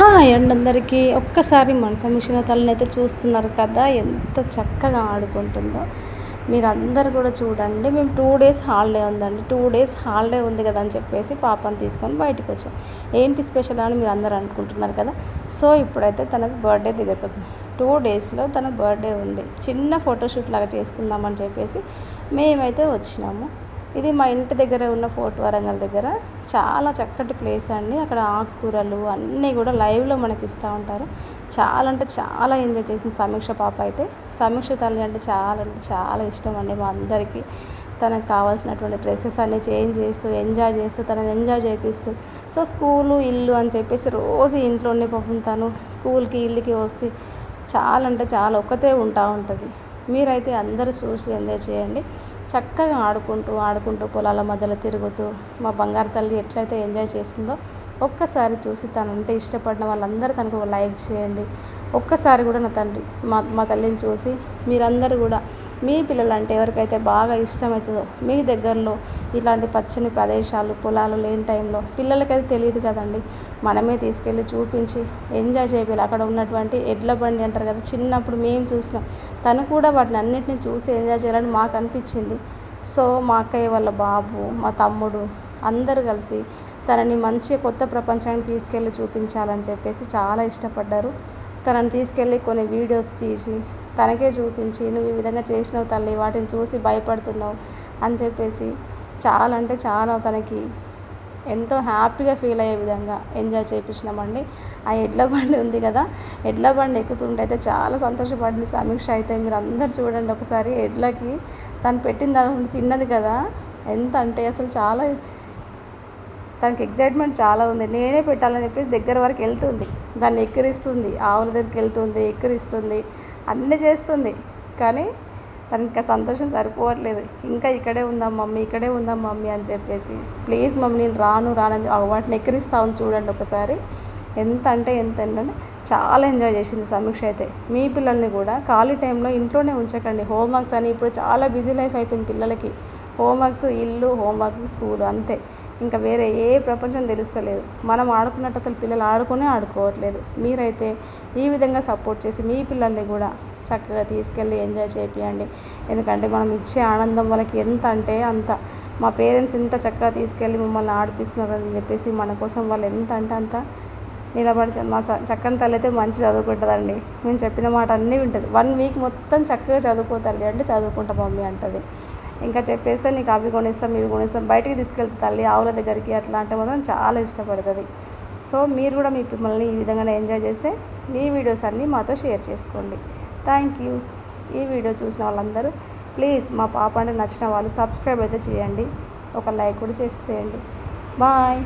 Hi అండి అందరికీ. ఒక్కసారి మన సమీక్షణ తల్లినైతే చూస్తున్నారు కదా, ఎంత చక్కగా ఆడుకుంటుందో. మీరందరూ కూడా చూడండి. మేము 2 డేస్ హాలిడే ఉందండి. 2 డేస్ హాలిడే ఉంది కదా అని చెప్పేసి పాపని తీసుకొని బయటకు వచ్చాం. ఏంటి స్పెషల్ అని మీరు అందరూ అనుకుంటున్నారు కదా. సో ఇప్పుడైతే తనది బర్త్డే దగ్గరకు వచ్చింది. 2 డేస్లో తన బర్త్డే ఉంది. చిన్న ఫోటోషూట్ లాగా చేసుకుందామని చెప్పేసి మేమైతే వచ్చినాము. ఇది మా ఇంటి దగ్గర ఉన్న ఫోర్ట్ వరంగల్ దగ్గర చాలా చక్కటి ప్లేస్ అండి. అక్కడ ఆకుకూరలు అన్నీ కూడా లైవ్లో మనకి ఇస్తూ ఉంటారు. చాలా అంటే చాలా ఎంజాయ్ చేసింది సమీక్ష పాప అయితే. సమీక్ష తల్లి అంటే చాలా ఇష్టం అండి మా అందరికీ. తనకు కావాల్సినటువంటి డ్రెస్సెస్ అన్నీ చేంజ్ చేస్తూ ఎంజాయ్ చేస్తూ తనని ఎంజాయ్ చేపిస్తూ, సో స్కూలు ఇల్లు అని చెప్పేసి రోజు ఇంట్లోనే పాపం తను స్కూల్కి ఇల్లుకి వస్తే చాలా అంటే చాలా ఒక్కతే ఉంటా ఉంటుంది. మీరైతే అందరూ చూసి ఎంజాయ్ చేయండి. చక్కగా ఆడుకుంటూ పొలాల మధ్యలో తిరుగుతూ మా బంగారు తల్లి ఎట్లయితే ఎంజాయ్ చేస్తుందో ఒక్కసారి చూసి తనంటే ఇష్టపడిన వాళ్ళందరూ తనకు లైక్ చేయండి. ఒక్కసారి కూడా నా తండ్రి మా తల్లిని చూసి మీరందరూ కూడా మీ పిల్లలంటే ఎవరికైతే బాగా ఇష్టమవుతుందో మీ దగ్గరలో ఇలాంటి పచ్చని ప్రదేశాలు పొలాలు లేని టైంలో పిల్లలకైతే తెలియదు కదండి, మనమే తీసుకెళ్ళి చూపించి ఎంజాయ్ చేయాలి. అక్కడ ఉన్నటువంటి ఎడ్ల బండి అంటారు కదా, చిన్నప్పుడు మేము చూసినాం. తను కూడా వాటిని అన్నింటినీ చూసి ఎంజాయ్ చేయాలని మాకు అనిపించింది. సో మా అక్కయ్య వాళ్ళ బాబు, మా తమ్ముడు అందరూ కలిసి తనని మంచి కొత్త ప్రపంచానికి తీసుకెళ్ళి చూపించాలని చెప్పేసి చాలా ఇష్టపడ్డారు. తనని తీసుకెళ్ళి కొన్ని వీడియోస్ తీసి తనకే చూపించి, నువ్వు ఈ విధంగా చేసినావు తల్లి, వాటిని చూసి భయపడుతున్నావు అని చెప్పేసి చాలా అంటే చాలా తనకి ఎంతో హ్యాపీగా ఫీల్ అయ్యే విధంగా ఎంజాయ్ చేయించినామండి. ఆ ఎడ్ల బండి ఉంది కదా, ఎడ్ల బండి ఎక్కుతుంటే అయితే చాలా సంతోషపడింది సమీక్ష అయితే. మీరు అందరు చూడండి ఒకసారి. ఎడ్లకి తను పెట్టిన దాని తిన్నది కదా, ఎంత అంటే అసలు చాలా తనకి ఎగ్జైట్మెంట్ చాలా ఉంది. నేనే పెట్టాలని చెప్పేసి దగ్గర వరకు వెళ్తుంది, దాన్ని ఎక్కిరిస్తుంది, ఆవుల దగ్గరికి వెళ్తుంది, ఎక్కిరిస్తుంది, అన్నీ చేస్తుంది. కానీ తనకి సంతోషం సరిపోవట్లేదు. ఇంకా ఇక్కడే ఉందాం మమ్మీ అని చెప్పేసి, ప్లీజ్ మమ్మీ నేను రానని వాటిని ఎక్కిరిస్తామని చూడండి ఒకసారి. ఎంత అంటే ఏంటంటే చాలా ఎంజాయ్ చేసింది సమీక్ష అయితే. మీ పిల్లల్ని కూడా ఖాళీ టైంలో ఇంట్లోనే ఉంచకండి. హోంవర్క్స్ అని ఇప్పుడు చాలా బిజీ లైఫ్ అయిపోయింది పిల్లలకి. హోంవర్క్స్ ఇల్లు, హోంవర్క్ స్కూల్ అంతే. ఇంకా వేరే ఏ ప్రపంచం తెలుస్తలేదు. మనం ఆడుకున్నట్టు అసలు పిల్లలు ఆడుకోవట్లేదు. మీరైతే ఈ విధంగా సపోర్ట్ చేసి మీ పిల్లల్ని కూడా చక్కగా తీసుకెళ్ళి ఎంజాయ్ చేపియండి. ఎందుకంటే మనం ఇచ్చే ఆనందం వాళ్ళకి ఎంత అంటే అంత. మా పేరెంట్స్ ఇంత చక్కగా తీసుకెళ్ళి మమ్మల్ని ఆడిపిస్తున్నారని చెప్పేసి మన కోసం వాళ్ళు ఎంత అంటే అంత నిలబడి మా చక్కని తల్లి అయితే మంచి చదువుకుంటుందండి. మేము చెప్పిన మాట అన్నీ వింటుంది. 1 వీక్ మొత్తం చక్కగా చదువుకో తల్లి అంటే చదువుకుంటా మమ్మీ అంటుంది. ఇంకా చెప్పేస్తే నీకు అవి కొనిస్తాం ఇవి కొనిస్తాం, బయటికి తీసుకెళ్తే తల్లి ఆవుల దగ్గరికి అట్లా అంటే మాత్రం చాలా ఇష్టపడుతుంది. సో మీరు కూడా మీ పిల్లల్ని ఈ విధంగానే ఎంజాయ్ చేస్తే మీ వీడియోస్ అన్నీ మాతో షేర్ చేసుకోండి. Thank you. ఈ వీడియో చూసిన వాళ్ళందరూ ప్లీజ్ మా పాప అంటే నచ్చిన వాళ్ళు సబ్స్క్రైబ్ అయితే చేయండి, ఒక లైక్ కూడా చేసేసేయండి. బాయ్.